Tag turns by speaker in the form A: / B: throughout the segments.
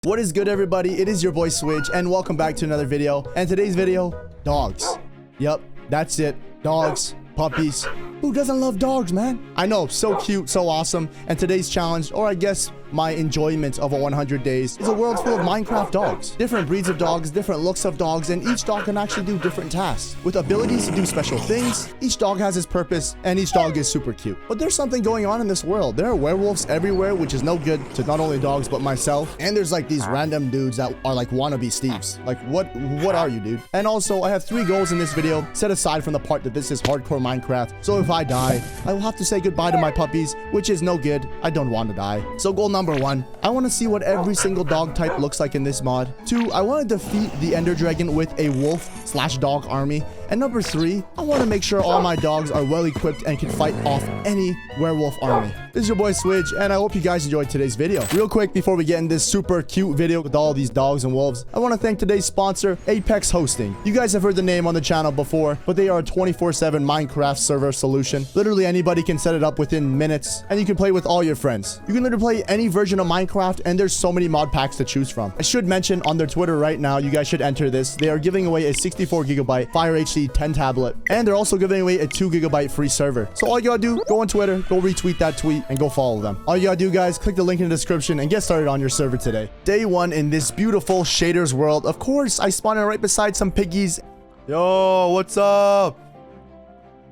A: What is good, everybody? It is your boy Swidge, and welcome back to another video. And today's video, dogs. Yep, that's it. Dogs, puppies. Who doesn't love dogs, man? I know, so cute, so awesome. And today's challenge, or I guess my enjoyment of a 100 days, is a world full of Minecraft dogs. Different breeds of dogs, different looks of dogs, and each dog can actually do different tasks. With abilities to do special things, each dog has its purpose, and each dog is super cute. But there's something going on in this world. There are werewolves everywhere, which is no good to not only dogs, but myself. And there's like these random dudes that are like wannabe Steves. Like, what are you, dude? And also, I have 3 goals in this video, set aside from the part that this is hardcore Minecraft. So if I die, I will have to say goodbye to my puppies, which is no good. I don't want to die. So goal number 1, I want to see what every single dog type looks like in this mod. 2, I want to defeat the Ender Dragon with a wolf/dog army. And number 3, I want to make sure all my dogs are well equipped and can fight off any werewolf army. This is your boy Swidge, and I hope you guys enjoyed today's video. Real quick, before we get in this super cute video with all these dogs and wolves, I want to thank today's sponsor, Apex Hosting. You guys have heard the name on the channel before, but they are a 24/7 Minecraft server solution. Literally anybody can set it up within minutes, and you can play with all your friends. You can literally play any version of Minecraft, and there's so many mod packs to choose from. I should mention on their Twitter right now, you guys should enter this. They are giving away a 64GB Fire HD 10 tablet, and they're also giving away a 2GB free server. So all you gotta do, go on Twitter, go retweet that tweet, and go follow them. All you gotta do, guys, click the link in the description and get started on your server today. Day 1 in this beautiful shaders world. Of course, I spawned in right beside some piggies. Yo, what's up?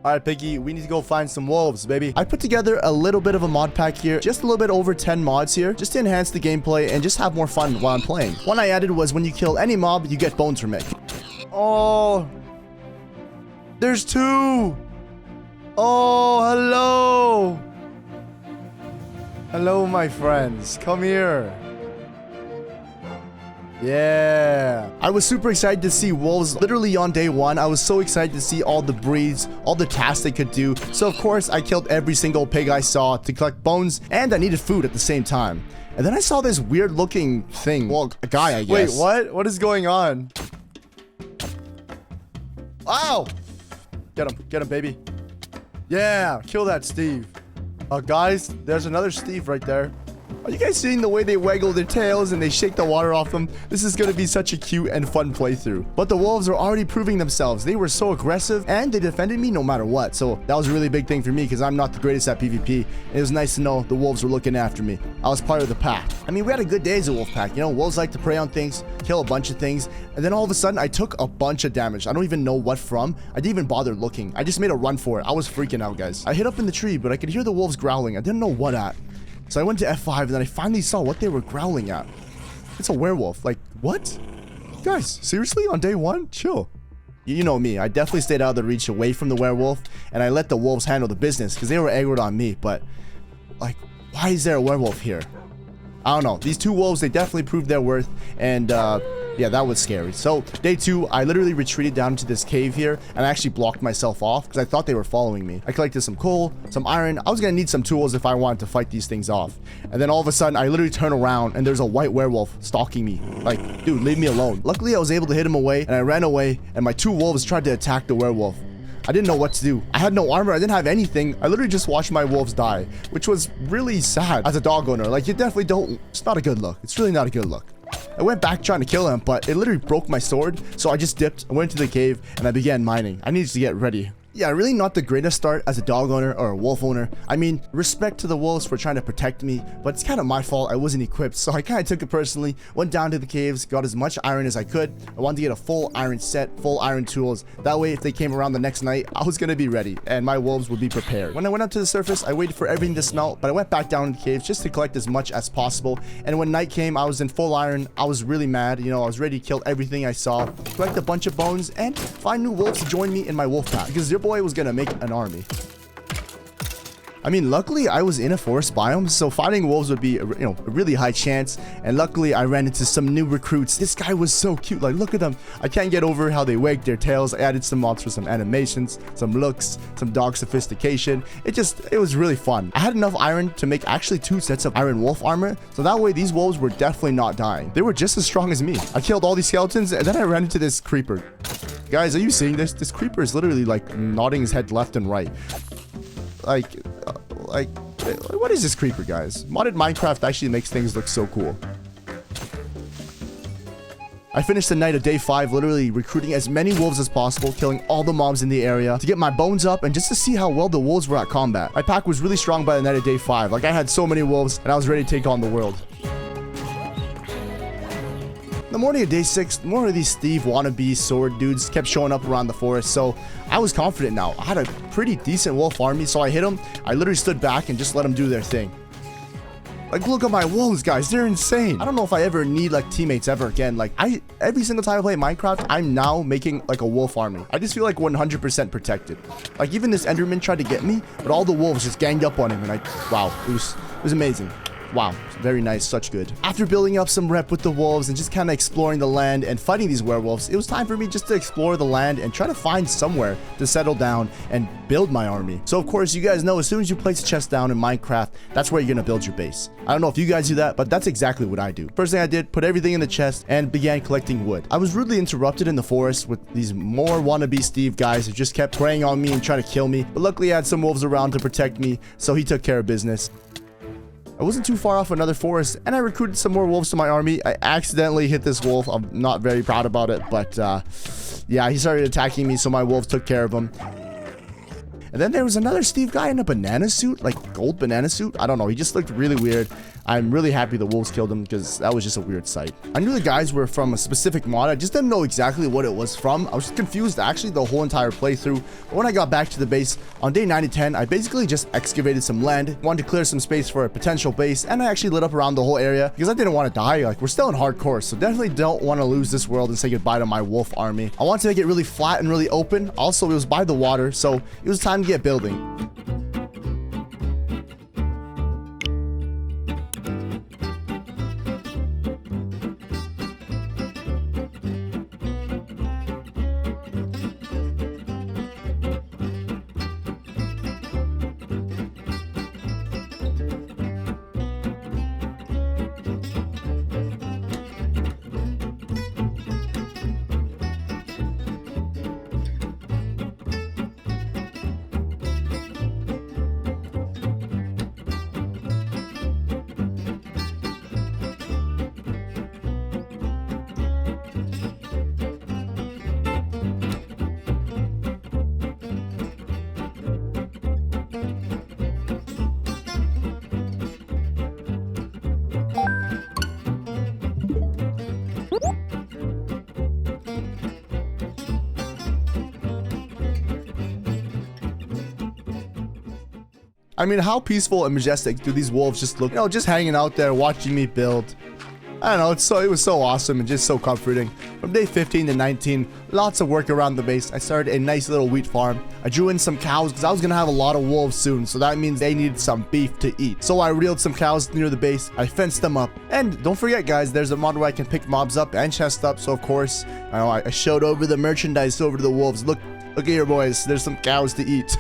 A: All right, Piggy, we need to go find some wolves, baby. I put together a little bit of a mod pack here, just a little bit over 10 mods here, just to enhance the gameplay and just have more fun while I'm playing. One I added was when you kill any mob, you get bones from it. Oh, there's 2. Oh, hello. Hello, my friends. Come here. Yeah. I was super excited to see wolves literally on day 1. I was so excited to see all the breeds, all the tasks they could do. So of course I killed every single pig I saw to collect bones, and I needed food at the same time. And then I saw this weird looking thing. Well, a guy, I guess. Wait, what? What is going on? Ow! Get him, baby. Yeah, kill that Steve. Guys, there's another Steve right there. Are you guys seeing the way they waggle their tails and they shake the water off them? This is going to be such a cute and fun playthrough. But the wolves are already proving themselves. They were so aggressive and they defended me no matter what. So that was a really big thing for me because I'm not the greatest at PvP. It was nice to know the wolves were looking after me. I was part of the pack. I mean, we had a good day as a wolf pack. You know, wolves like to prey on things, kill a bunch of things. And then all of a sudden, I took a bunch of damage. I don't even know what from. I didn't even bother looking. I just made a run for it. I was freaking out, guys. I hid up in the tree, but I could hear the wolves growling. I didn't know what at. So I went to F5 and then I finally saw what they were growling at. It's a werewolf. Like, what? Guys, seriously? On day 1? Chill. You know me. I definitely stayed out of the reach away from the werewolf, and I let the wolves handle the business because they were aggroed on me. But, like, why is there a werewolf here? I don't know. These 2 wolves, they definitely proved their worth, and yeah, that was scary. So day 2, I literally retreated down into this cave here, and I actually blocked myself off because I thought they were following me. I collected some coal, some iron. I was gonna need some tools if I wanted to fight these things off. And then all of a sudden, I literally turn around and there's a white werewolf stalking me. Like, dude, leave me alone. Luckily, I was able to hit him away, and I ran away, and my 2 wolves tried to attack the werewolf. I didn't know what to do. I had no armor. I didn't have anything. I literally just watched my wolves die, which was really sad as a dog owner. Like, you definitely don't. It's not a good look. It's really not a good look. I went back trying to kill him, but it literally broke my sword. So I just dipped. I went into the cave and I began mining. I needed to get ready. Yeah, really not the greatest start as a dog owner or a wolf owner. I mean, respect to the wolves for trying to protect me, but it's kind of my fault. I wasn't equipped, so I kind of took it personally. Went down to the caves, got as much iron as I could. I wanted to get a full iron set, full iron tools. That way, if they came around the next night, I was going to be ready, and my wolves would be prepared. When I went up to the surface, I waited for everything to smelt, but I went back down in the caves just to collect as much as possible. And when night came, I was in full iron. I was really mad. You know, I was ready to kill everything I saw, collect a bunch of bones, and find new wolves to join me in my wolf pack, because your boy was going to make an army. I mean, luckily I was in a forest biome, so fighting wolves would be, a really high chance. And luckily I ran into some new recruits. This guy was so cute. Like, look at them. I can't get over how they wag their tails. I added some mods for some animations, some looks, some dog sophistication. It was really fun. I had enough iron to make actually 2 sets of iron wolf armor, so that way these wolves were definitely not dying. They were just as strong as me. I killed all these skeletons, and then I ran into this creeper. Guys, are you seeing this? This creeper is literally like nodding his head left and right. Like, what is this creeper, guys? Modded Minecraft actually makes things look so cool. I finished the night of day 5 literally recruiting as many wolves as possible, killing all the mobs in the area to get my bones up and just to see how well the wolves were at combat. My pack was really strong by the night of day 5. Like, I had so many wolves and I was ready to take on the world. The morning of day 6, more of these Steve wannabe sword dudes kept showing up around the forest, so I was confident now. I had a pretty decent wolf army, so I hit them. I literally stood back and just let them do their thing. Like, look at my wolves, guys. They're insane. I don't know if I ever need, like, teammates ever again. Like, every single time I play Minecraft, I'm now making, like, a wolf army. I just feel, like, 100% protected. Like, even this Enderman tried to get me, but all the wolves just ganged up on him, and wow, it was amazing. Wow, very nice, such good. After building up some rep with the wolves and just kind of exploring the land and fighting these werewolves, it was time for me just to explore the land and try to find somewhere to settle down and build my army. So of course, you guys know as soon as you place a chest down in Minecraft, that's where you're gonna build your base. I don't know if you guys do that, but that's exactly what I do. First thing I did, put everything in the chest and began collecting wood. I was rudely interrupted in the forest with these more wannabe Steve guys who just kept preying on me and trying to kill me, but luckily I had some wolves around to protect me, so he took care of business. I wasn't too far off another forest, and I recruited some more wolves to my army. I accidentally hit this wolf. I'm not very proud about it, but yeah, he started attacking me, so my wolves took care of him. And then there was another Steve guy in a banana suit, like gold banana suit. I don't know. He just looked really weird. I'm really happy the wolves killed him because that was just a weird sight. I knew the guys were from a specific mod. I just didn't know exactly what it was from. I was just confused actually the whole entire playthrough. But when I got back to the base on day 9 and 10, I basically just excavated some land, wanted to clear some space for a potential base, and I actually lit up around the whole area because I didn't want to die. Like, we're still in hardcore, so definitely don't want to lose this world and say goodbye to my wolf army. I wanted to make it really flat and really open. Also, it was by the water, so it was time to get building. I mean, how peaceful and majestic do these wolves just look? You know, just hanging out there, watching me build. I don't know, it was so awesome and just so comforting. From day 15 to 19, lots of work around the base. I started a nice little wheat farm. I drew in some cows because I was going to have a lot of wolves soon, so that means they needed some beef to eat. So I reeled some cows near the base. I fenced them up. And don't forget, guys, there's a mod where I can pick mobs up and chest up. So, of course, I showed over the merchandise over to the wolves. Look at here, boys. There's some cows to eat.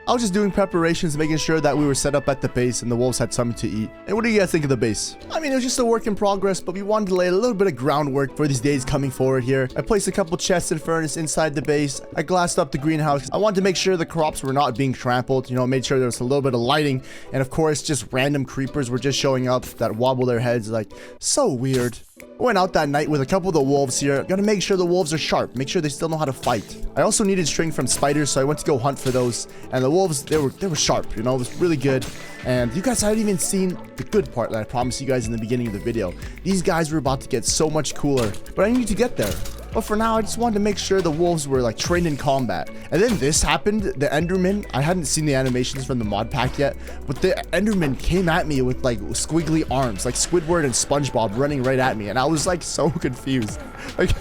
A: I was just doing preparations, making sure that we were set up at the base and the wolves had something to eat. And what do you guys think of the base? I mean, it was just a work in progress, but we wanted to lay a little bit of groundwork for these days coming forward here. I placed a couple chests and furnace inside the base. I glassed up the greenhouse. I wanted to make sure the crops were not being trampled, you know, made sure there was a little bit of lighting. And of course, just random creepers were just showing up that wobble their heads like, so weird. I went out that night with a couple of the wolves here. Gotta make sure the wolves are sharp. Make sure they still know how to fight. I also needed string from spiders, so I went to go hunt for those. And the wolves, they were sharp, you know, it was really good. And you guys haven't even seen the good part that I promised you guys in the beginning of the video. These guys were about to get so much cooler, but I need to get there. But for now, I just wanted to make sure the wolves were like trained in combat. And then this happened, the Enderman. I hadn't seen the animations from the mod pack yet, but the Enderman came at me with like squiggly arms, like Squidward and SpongeBob running right at me. And I was like so confused. Like,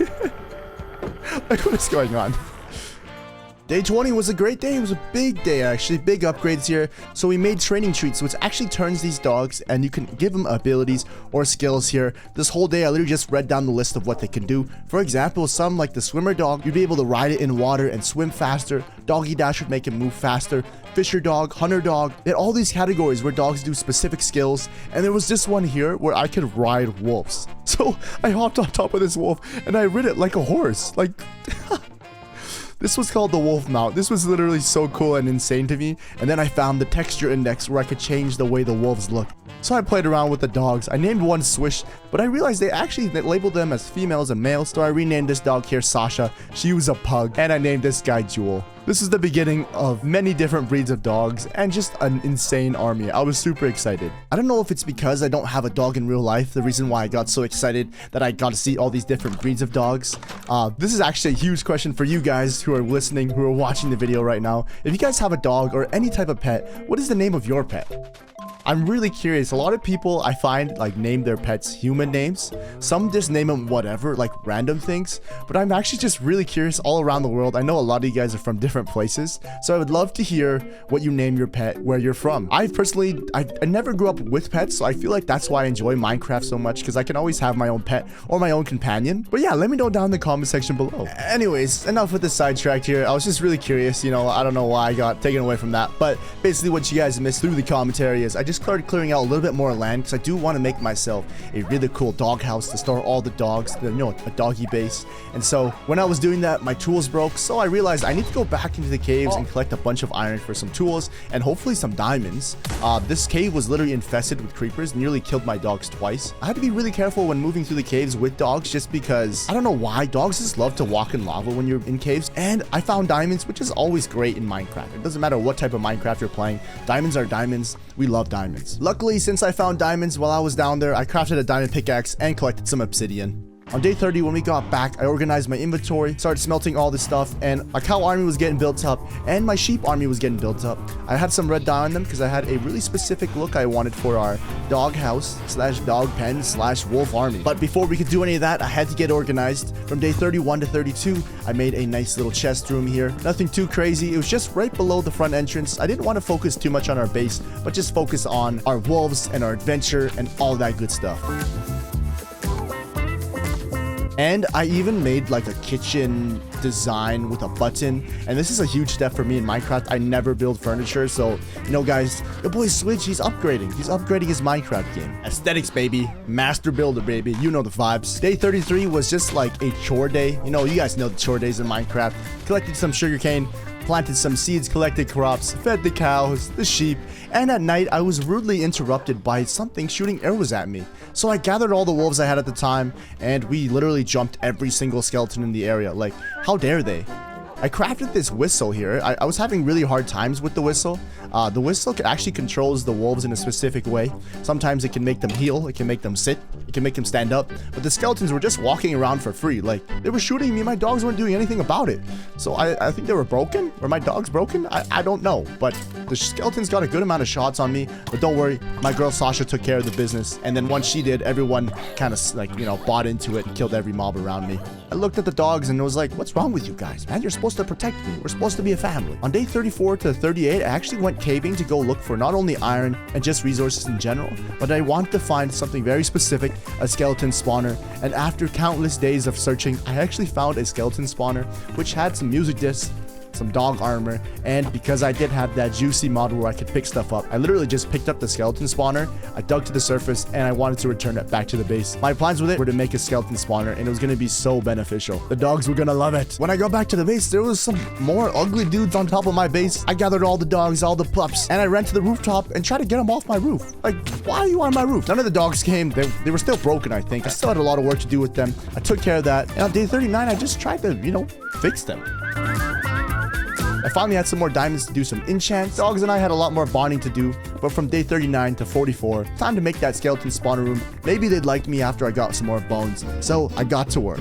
A: like what is going on? Day 20 was a great day. It was a big day, actually. Big upgrades here. So we made training treats, which actually turns these dogs, and you can give them abilities or skills here. This whole day, I literally just read down the list of what they can do. For example, some like the swimmer dog, you'd be able to ride it in water and swim faster. Doggy dash would make it move faster. Fisher dog, hunter dog. They had all these categories where dogs do specific skills. And there was this one here where I could ride wolves. So I hopped on top of this wolf and I rid it like a horse. Like... This was called the wolf mount. This was literally so cool and insane to me. And then I found the texture index where I could change the way the wolves look. So I played around with the dogs. I named one Swidge, but I realized they labeled them as females and males. So I renamed this dog here Sasha. She was a pug. And I named this guy Jewel. This is the beginning of many different breeds of dogs and just an insane army. I was super excited. I don't know if it's because I don't have a dog in real life, the reason why I got so excited that I got to see all these different breeds of dogs. This is actually a huge question for you guys who are listening, who are watching the video right now. If you guys have a dog or any type of pet, what is the name of your pet? I'm really curious. A lot of people I find like name their pets human names. Some just name them whatever, like random things. But I'm actually just really curious all around the world. I know a lot of you guys are from different places. So I would love to hear what you name your pet, where you're from. I never grew up with pets. So I feel like that's why I enjoy Minecraft so much, because I can always have my own pet or my own companion. But yeah, let me know down in the comment section below. Anyways, enough with the sidetrack here. I was just really curious. You know, I don't know why I got taken away from that. But basically what you guys missed through the commentary is I just started clearing out a little bit more land because I do want to make myself a really cool dog house to store all the dogs, you know, a doggy base. And so when I was doing that, my tools broke, so I realized I need to go back into the caves and collect a bunch of iron for some tools and hopefully some diamonds. This cave was literally infested with creepers, nearly killed my dogs twice. I had to be really careful when moving through the caves with dogs just because I don't know why dogs just love to walk in lava when you're in caves. And I found diamonds, which is always great in Minecraft. It doesn't matter what type of Minecraft you're playing, diamonds are diamonds. We love diamonds. Luckily, since I found diamonds while I was down there, I crafted a diamond pickaxe and collected some obsidian. On day 30, when we got back, I organized my inventory, started smelting all this stuff, and my cow army was getting built up, and my sheep army was getting built up. I had some red dye on them because I had a really specific look I wanted for our dog house / dog pen / wolf army. But before we could do any of that, I had to get organized. From day 31 to 32, I made a nice little chest room here. Nothing too crazy. It was just right below the front entrance. I didn't want to focus too much on our base, but just focus on our wolves and our adventure and all that good stuff. And I even made like a kitchen design with a button. And this is a huge step for me in Minecraft. I never build furniture. So, you know, guys, your boy Swidge, he's upgrading. He's upgrading his Minecraft game. Aesthetics, baby. Master builder, baby. You know the vibes. Day 33 was just like a chore day. You know, you guys know the chore days in Minecraft. Collected some sugarcane, planted some seeds, collected crops, fed the cows, the sheep, and at night I was rudely interrupted by something shooting arrows at me. So I gathered all the wolves I had at the time, and we literally jumped every single skeleton in the area. Like, how dare they? I crafted this whistle here. I was having really hard times with the whistle. The whistle actually controls the wolves in a specific way. Sometimes it can make them heal, it can make them sit, it can make them stand up. But the skeletons were just walking around for free. Like, they were shooting me, my dogs weren't doing anything about it. So I think they were broken. Were my dogs broken? I don't know. But the skeletons got a good amount of shots on me. But don't worry, my girl Sasha took care of the business. And then once she did, everyone kind of like, you know, bought into it and killed every mob around me. I looked at the dogs and was like, what's wrong with you guys, man? You're supposed to protect me. We're supposed to be a family. On day 34 to 38, I actually went caving to go look for not only iron and just resources in general, but I wanted to find something very specific, a skeleton spawner. And after countless days of searching, I actually found a skeleton spawner which had some music discs, some dog armor, and because I did have that juicy mod where I could pick stuff up, I literally just picked up the skeleton spawner, I dug to the surface, and I wanted to return it back to the base. My plans with it were to make a skeleton spawner, and it was going to be so beneficial. The dogs were going to love it. When I got back to the base, there was some more ugly dudes on top of my base. I gathered all the dogs, all the pups, and I ran to the rooftop and tried to get them off my roof. Like, why are you on my roof? None of the dogs came. They were still broken, I think. I still had a lot of work to do with them. I took care of that, and on day 39, I just tried to, you know, fix them. I finally had some more diamonds to do some enchants. Dogs and I had a lot more bonding to do, but from day 39 to 44, time to make that skeleton spawner room. Maybe they'd like me after I got some more bones. So I got to work.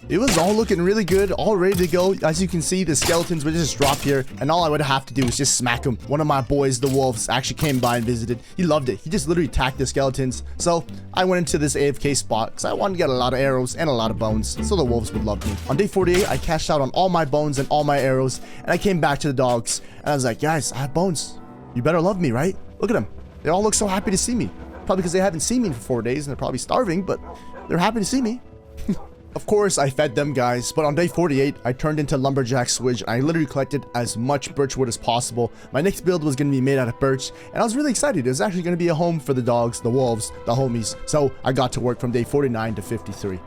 A: It was all looking really good, all ready to go. As you can see, the skeletons would just drop here, and all I would have to do was just smack them. One of my boys, the wolves, actually came by and visited. He loved it. He just literally attacked the skeletons. So I went into this AFK spot because I wanted to get a lot of arrows and a lot of bones, so the wolves would love me. On day 48, I cashed out on all my bones and all my arrows, and I came back to the dogs, and I was like, guys, I have bones. You better love me, right? Look at them. They all look so happy to see me. Probably because they haven't seen me for 4 days, and they're probably starving, but they're happy to see me. Of course, I fed them, guys, but on day 48, I turned into Lumberjack Swidge, and I literally collected as much birch wood as possible. My next build was going to be made out of birch, and I was really excited. It was actually going to be a home for the dogs, the wolves, the homies. So I got to work from day 49 to 53.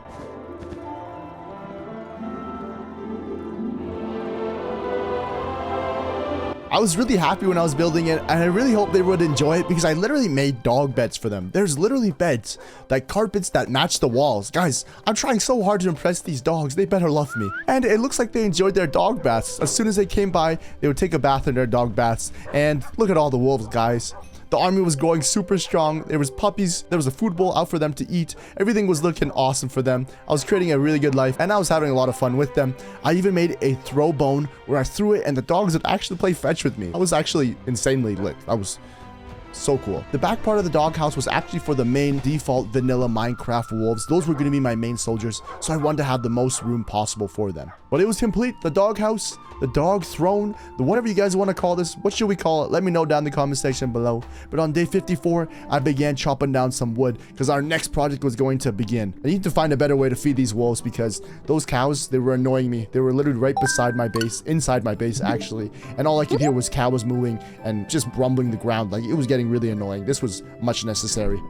A: I was really happy when I was building it, and I really hope they would enjoy it because I literally made dog beds for them. There's literally beds, like carpets that match the walls. Guys, I'm trying so hard to impress these dogs. They better love me. And it looks like they enjoyed their dog baths. As soon as they came by, they would take a bath in their dog baths. And look at all the wolves, guys. The army was growing super strong. There was puppies. There was a food bowl out for them to eat. Everything was looking awesome for them. I was creating a really good life, and I was having a lot of fun with them. I even made a throw bone where I threw it, and the dogs would actually play fetch with me. I was actually insanely lit. I was so cool. The back part of the doghouse was actually for the main default vanilla Minecraft wolves. Those were going to be my main soldiers, so I wanted to have the most room possible for them. But it was complete. The doghouse, the dog throne, the whatever you guys want to call this. What should we call it? Let me know down in the comment section below. But on day 54, I began chopping down some wood because our next project was going to begin. I need to find a better way to feed these wolves because those cows, they were annoying me. They were literally right beside my base, inside my base actually. And all I could hear was cows moving and just rumbling the ground. Like, it was getting really annoying. This was much necessary.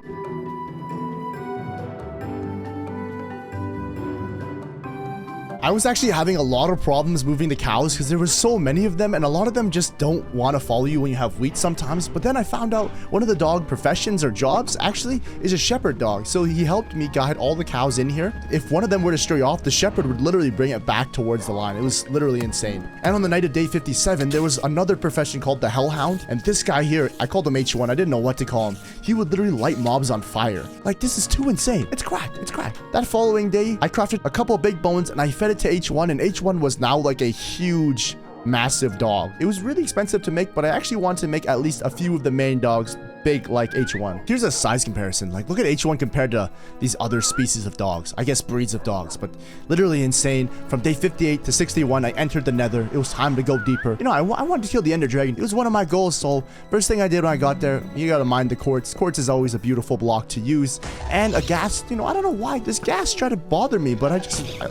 A: I was actually having a lot of problems moving the cows because there were so many of them, and a lot of them just don't want to follow you when you have wheat sometimes. But then I found out one of the dog professions or jobs actually is a shepherd dog. So he helped me guide all the cows in here. If one of them were to stray off, the shepherd would literally bring it back towards the line. It was literally insane. And on the night of day 57, there was another profession called the hellhound. And this guy here, I called him H1. I didn't know what to call him. He would literally light mobs on fire. Like, this is too insane. It's cracked. It's cracked. That following day, I crafted a couple of big bones and I fed it to H1, and H1 was now like a huge, massive dog. It was really expensive to make, but I actually wanted to make at least a few of the main dogs big like H1. Here's a size comparison. Like, look at H1 compared to these other species of dogs. I guess breeds of dogs, but literally insane. From day 58 to 61, I entered the nether. It was time to go deeper. You know, I wanted to kill the ender dragon. It was one of my goals, so first thing I did when I got there, you gotta mind the quartz. Quartz is always a beautiful block to use. And a ghast, you know, I don't know why this ghast tried to bother me, but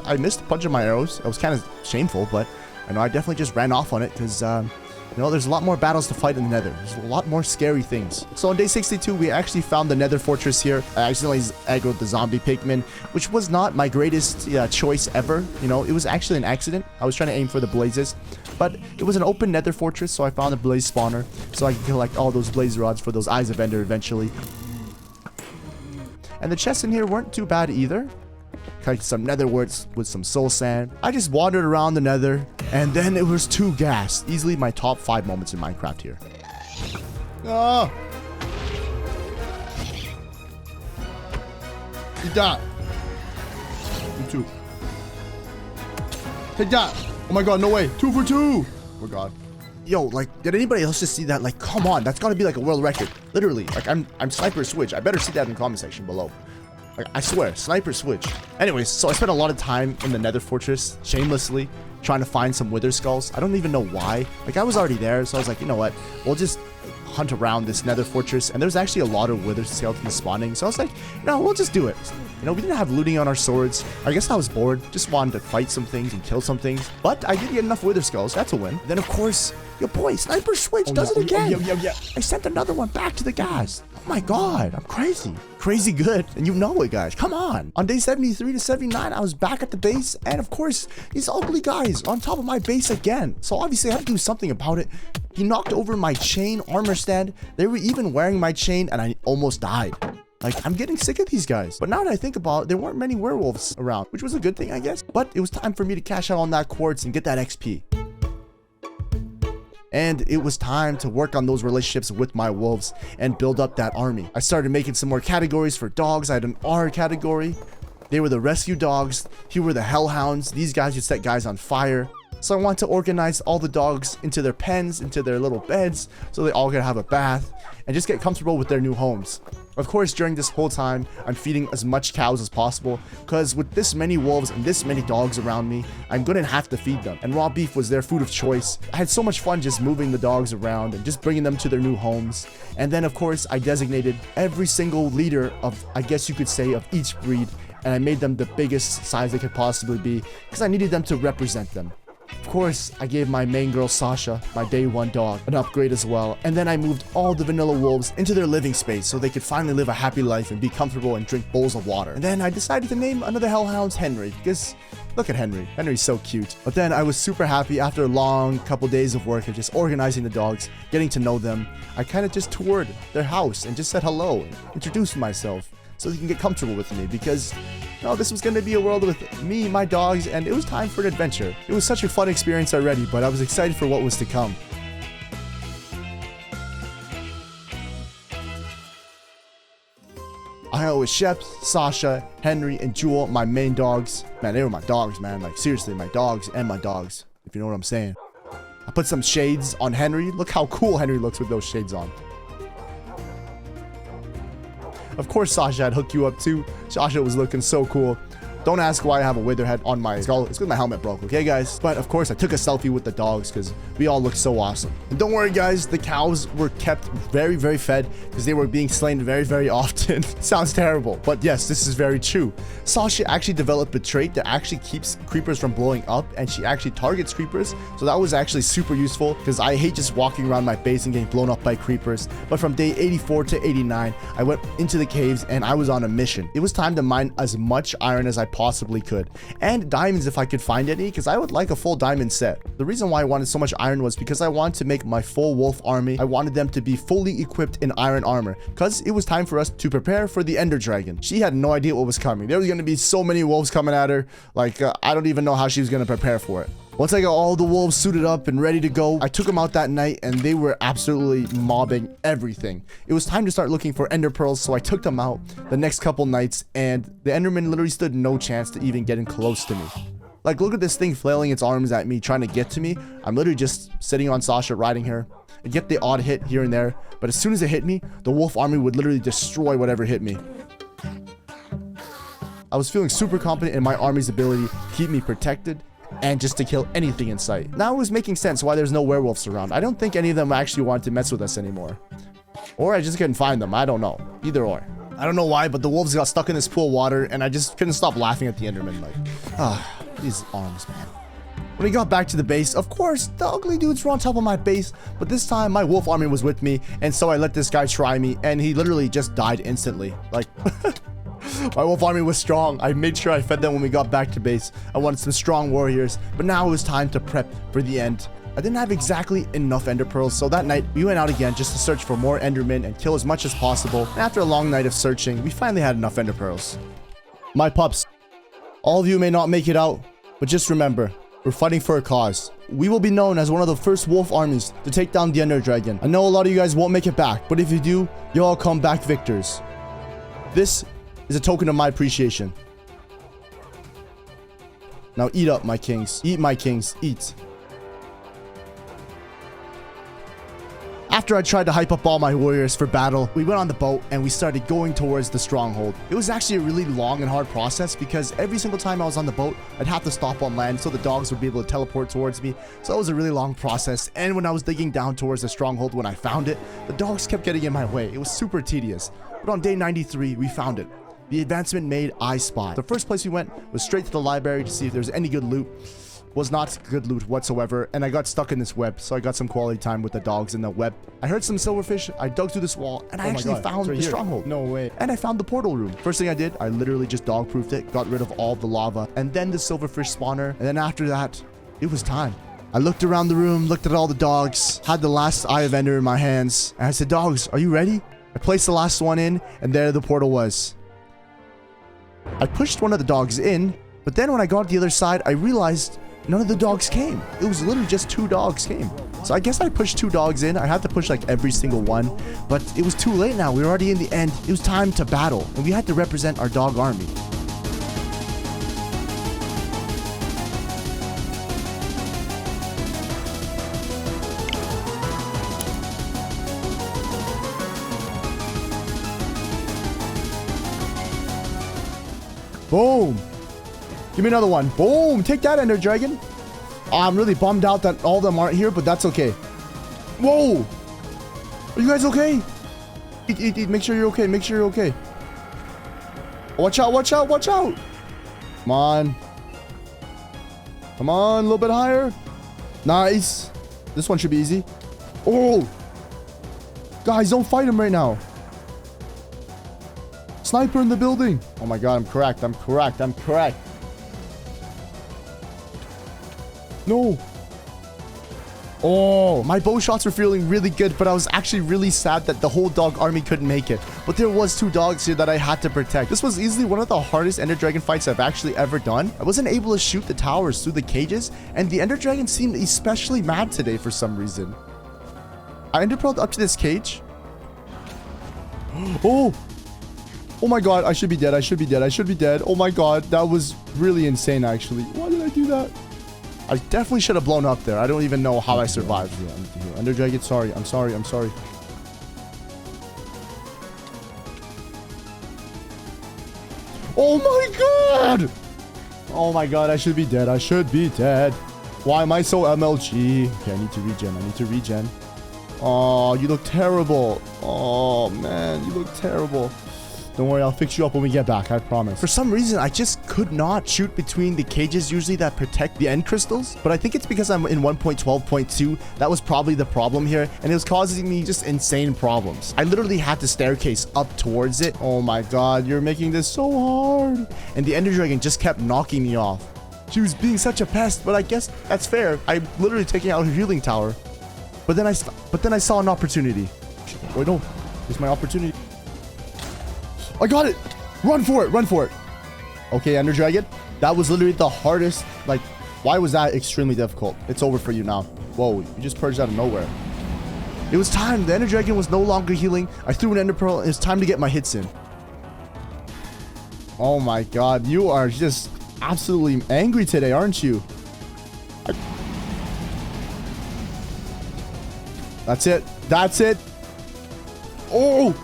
A: I missed a bunch of my arrows. It was kind of shameful, but I know I definitely just ran off on it because, you know, there's a lot more battles to fight in the nether. There's a lot more scary things. So on day 62, we actually found the nether fortress here. I accidentally aggroed the zombie pigman, which was not my greatest choice ever. You know, it was actually an accident. I was trying to aim for the blazes, but it was an open nether fortress, so I found a blaze spawner so I could collect all those blaze rods for those eyes of ender eventually. And the chests in here weren't too bad either. Collected some nether warts with some soul sand. I just wandered around the nether, and then it was two gas. Easily my top 5 moments in Minecraft here. Oh! Eat that. You too. Take that. Oh my god, no way. 2 for 2. Oh my god. Yo, like, did anybody else just see that? Like, come on, that's gotta be like a world record. Literally, like, I'm Sniper Swidge. I better see that in the comment section below. Like, I swear, Sniper Swidge. Anyways, so I spent a lot of time in the nether fortress, shamelessly, trying to find some wither skulls. I don't even know why. Like, I was already there, so I was like, you know what? We'll just hunt around this nether fortress. And there's actually a lot of wither skeletons spawning. So I was like, no, we'll just do it. You know, we didn't have looting on our swords. I guess I was bored. Just wanted to fight some things and kill some things. But I did get enough wither skulls. That's a win. Then, of course, your boy, Sniper Swidge does it again. I sent another one back to the guys. Oh my god, I'm crazy. Crazy good. And you know it, guys. Come on. On day 73 to 79, I was back at the base. And of course, these ugly guys on top of my base again. So obviously, I have to do something about it. He knocked over my chain armor stand. They were even wearing my chain, and I almost died. Like, I'm getting sick of these guys. But now that I think about it, there weren't many werewolves around, which was a good thing, I guess. But it was time for me to cash out on that quartz and get that XP. And it was time to work on those relationships with my wolves and build up that army. I started making some more categories for dogs. I had an R category. They were the rescue dogs. Here were the hellhounds. These guys would set guys on fire. So I want to organize all the dogs into their pens, into their little beds, so they all could have a bath. and just get comfortable with their new homes. Of course, during this whole time, I'm feeding as much cows as possible, because with this many wolves and this many dogs around me, I'm gonna have to feed them, and raw beef was their food of choice. I had so much fun just moving the dogs around and just bringing them to their new homes. And then, of course, I designated every single leader of, I guess you could say, of each breed, and I made them the biggest size they could possibly be, because I needed them to represent them. Of course, I gave my main girl Sasha, my day 1 dog, an upgrade as well, and then I moved all the vanilla wolves into their living space so they could finally live a happy life and be comfortable and drink bowls of water. And then I decided to name another hellhound Henry, because look at Henry. Henry's so cute. But then I was super happy after a long couple days of work of just organizing the dogs, getting to know them. I kind of just toured their house and just said hello and introduced myself so they can get comfortable with me, because this was going to be a world with me, my dogs, and it was time for an adventure. It was such a fun experience already, but I was excited for what was to come. I hung out with Shep, Sasha, Henry, and Jewel, my main dogs. Man, they were my dogs, man. Like, seriously, my dogs and my dogs, if you know what I'm saying. I put some shades on Henry. Look how cool Henry looks with those shades on. Of course, Sasha had hooked you up too. Sasha was looking so cool. Don't ask why I have a wither head on my skull. It's because my helmet broke, okay, guys? But of course, I took a selfie with the dogs because we all looked so awesome. And don't worry, guys. The cows were kept very, very fed because they were being slain very, very often. Sounds terrible, but yes, this is very true. Sasha actually developed a trait that actually keeps creepers from blowing up, and she actually targets creepers. So that was actually super useful because I hate just walking around my base and getting blown up by creepers. But from day 84 to 89, I went into the caves and I was on a mission. It was time to mine as much iron as I possibly could, and diamonds if I could find any, because I would like a full diamond set. The reason why I wanted so much iron was because I wanted to make my full wolf army. I wanted them to be fully equipped in iron armor, because it was time for us to prepare for the Ender Dragon. She had no idea what was coming. There was going to be so many wolves coming at her, like I don't even know how she was going to prepare for it. Once I got all the wolves suited up and ready to go, I took them out that night and they were absolutely mobbing everything. It was time to start looking for ender pearls, so I took them out the next couple nights, and the Enderman literally stood no chance to even getting close to me. Like, look at this thing flailing its arms at me, trying to get to me. I'm literally just sitting on Sasha, riding her. I get the odd hit here and there, but as soon as it hit me, the wolf army would literally destroy whatever hit me. I was feeling super confident in my army's ability to keep me protected and just to kill anything in sight. Now it was making sense why there's no werewolves around. I don't think any of them actually wanted to mess with us anymore. Or I just couldn't find them. I don't know. Either or. I don't know why, but the wolves got stuck in this pool of water and I just couldn't stop laughing at the Enderman. Like, these arms, man. When we got back to the base, of course, the ugly dudes were on top of my base, but this time my wolf army was with me, and so I let this guy try me, and he literally just died instantly. Like, my wolf army was strong. I made sure I fed them when we got back to base. I wanted some strong warriors, but now it was time to prep for the end. I didn't have exactly enough ender pearls, so that night we went out again just to search for more endermen and kill as much as possible. And after a long night of searching, we finally had enough ender pearls. My pups, all of you may not make it out, but just remember, we're fighting for a cause. We will be known as one of the first wolf armies to take down the Ender Dragon. I know a lot of you guys won't make it back, but if you do, you'll all come back victors. This is a token of my appreciation. Now eat up, my kings. Eat, my kings. Eat. After I tried to hype up all my warriors for battle, we went on the boat and we started going towards the stronghold. It was actually a really long and hard process because every single time I was on the boat, I'd have to stop on land so the dogs would be able to teleport towards me. So it was a really long process. And when I was digging down towards the stronghold, when I found it, the dogs kept getting in my way. It was super tedious. But on day 93, we found it. The advancement made I Spy. The first place we went was straight to the library to see if there's any good loot. Was not good loot whatsoever, and I got stuck in this web, so I got some quality time with the dogs in the web. I heard some silverfish. I dug through this wall, and I actually found the stronghold. No way. And I found the portal room. First thing I did, I literally just dog-proofed it, got rid of all the lava, and then the silverfish spawner, and then after that, it was time. I looked around the room, looked at all the dogs, had the last Eye of Ender in my hands, and I said, dogs, are you ready? I placed the last one in, and there the portal was. I pushed one of the dogs in, but then when I got to the other side, I realized none of the dogs came. It was literally just 2 dogs came. So I guess I pushed 2 dogs in. I had to push like every single one, but it was too late now. We were already in the end. It was time to battle, and we had to represent our dog army. Boom. Give me another one. Boom. Take that, Ender Dragon. I'm really bummed out that all of them aren't here, but that's okay. Whoa. Are you guys okay? Eat. Make sure you're okay. Make sure you're okay. Watch out. Watch out. Watch out. Come on. Come on. A little bit higher. Nice. This one should be easy. Oh. Guys, don't fight him right now. Sniper in the building. Oh my god, I'm correct. I'm correct. I'm correct. No. Oh, my bow shots were feeling really good, but I was actually really sad that the whole dog army couldn't make it. But there was 2 dogs here that I had to protect. This was easily one of the hardest Ender Dragon fights I've actually ever done. I wasn't able to shoot the towers through the cages, and the Ender Dragon seemed especially mad today for some reason. I Ender Pearled up to this cage. Oh. Oh my god, I should be dead. I should be dead. I should be dead. Oh my god, that was really insane, actually. Why did I do that? I definitely should have blown up there. I don't even know how I survived. Yeah, Ender Dragon, sorry. I'm sorry. I'm sorry. Oh my god! Oh my god, I should be dead. I should be dead. Why am I so MLG? Okay, I need to regen. I need to regen. Oh, you look terrible. Oh, man, you look terrible. Don't worry, I'll fix you up when we get back, I promise. For some reason, I just could not shoot between the cages usually that protect the end crystals. But I think it's because I'm in 1.12.2. That was probably the problem here. And it was causing me just insane problems. I literally had to staircase up towards it. Oh my god, you're making this so hard. And the Ender Dragon just kept knocking me off. She was being such a pest, but I guess that's fair. I'm literally taking out her healing tower. But then I saw an opportunity. Wait, no. Here's my opportunity. I got it. Run for it. Run for it. Okay, Ender Dragon. That was literally the hardest. Like, why was that extremely difficult? It's over for you now. Whoa, you just purged out of nowhere. It was time. The Ender Dragon was no longer healing. I threw an Ender Pearl. It's time to get my hits in. Oh my god. You are just absolutely angry today, aren't you? That's it. That's it. Oh,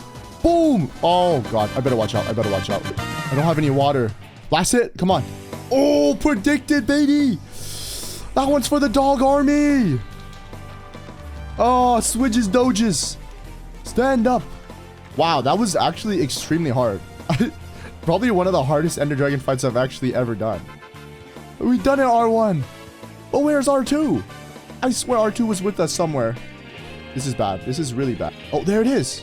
A: boom. Oh, God. I better watch out. I better watch out. I don't have any water. Blast it. Come on. Oh, predicted, baby. That one's for the dog army. Oh, Swidge's doges. Stand up. Wow, that was actually extremely hard. Probably one of the hardest Ender Dragon fights I've actually ever done. We've done it, R1. Oh, where's R2? I swear R2 was with us somewhere. This is bad. This is really bad. Oh, there it is.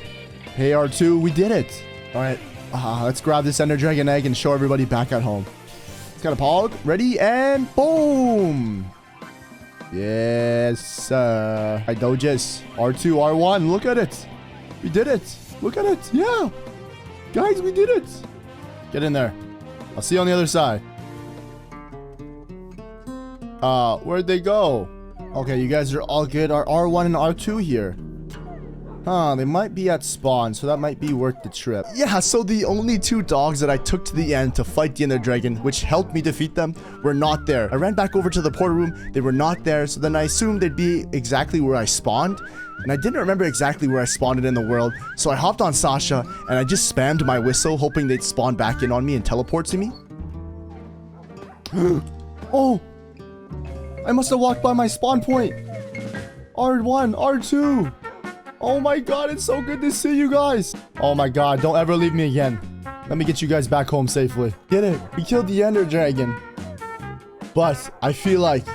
A: Hey, R2, we did it. All right. Let's grab this Ender Dragon egg and show everybody back at home. It's got a pog. Ready? And boom. Yes. Hi, doges. R2, R1. Look at it. We did it. Look at it. Yeah. Guys, we did it. Get in there. I'll see you on the other side. Where'd they go? Okay, you guys are all good. Are R1 and R2 here? Huh, they might be at spawn, so that might be worth the trip. Yeah, so the only 2 dogs that I took to the end to fight the Ender Dragon, which helped me defeat them, were not there. I ran back over to the portal room. They were not there, so then I assumed they'd be exactly where I spawned. And I didn't remember exactly where I spawned in the world, so I hopped on Sasha, and I just spammed my whistle, hoping they'd spawn back in on me and teleport to me. Oh! I must have walked by my spawn point. R1, R2. Oh my god, it's so good to see you guys. Oh my god, don't ever leave me again. Let me get you guys back home safely. Get it. We killed the Ender Dragon. But I feel like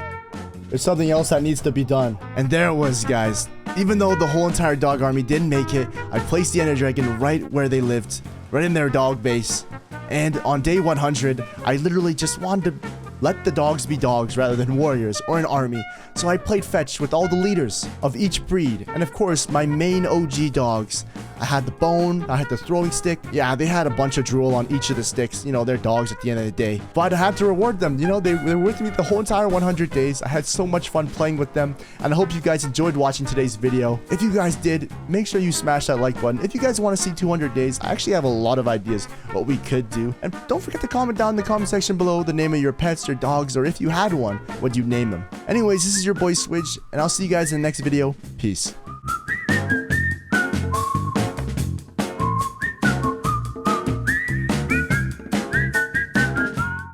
A: there's something else that needs to be done. And there it was, guys. Even though the whole entire dog army didn't make it, I placed the Ender Dragon right where they lived. Right in their dog base. And on day 100, I literally just wanted to let the dogs be dogs rather than warriors or an army. So I played fetch with all the leaders of each breed. And of course, my main OG dogs. I had the bone, I had the throwing stick. Yeah, they had a bunch of drool on each of the sticks. You know, they're dogs at the end of the day. But I had to reward them. You know, they were with me the whole entire 100 days. I had so much fun playing with them. And I hope you guys enjoyed watching today's video. If you guys did, make sure you smash that like button. If you guys want to see 200 days, I actually have a lot of ideas what we could do. And don't forget to comment down in the comment section below the name of your pets or dogs, or if you had one, what you name them. Anyways, this is your boy Swidge, and I'll see you guys in the next video. Peace.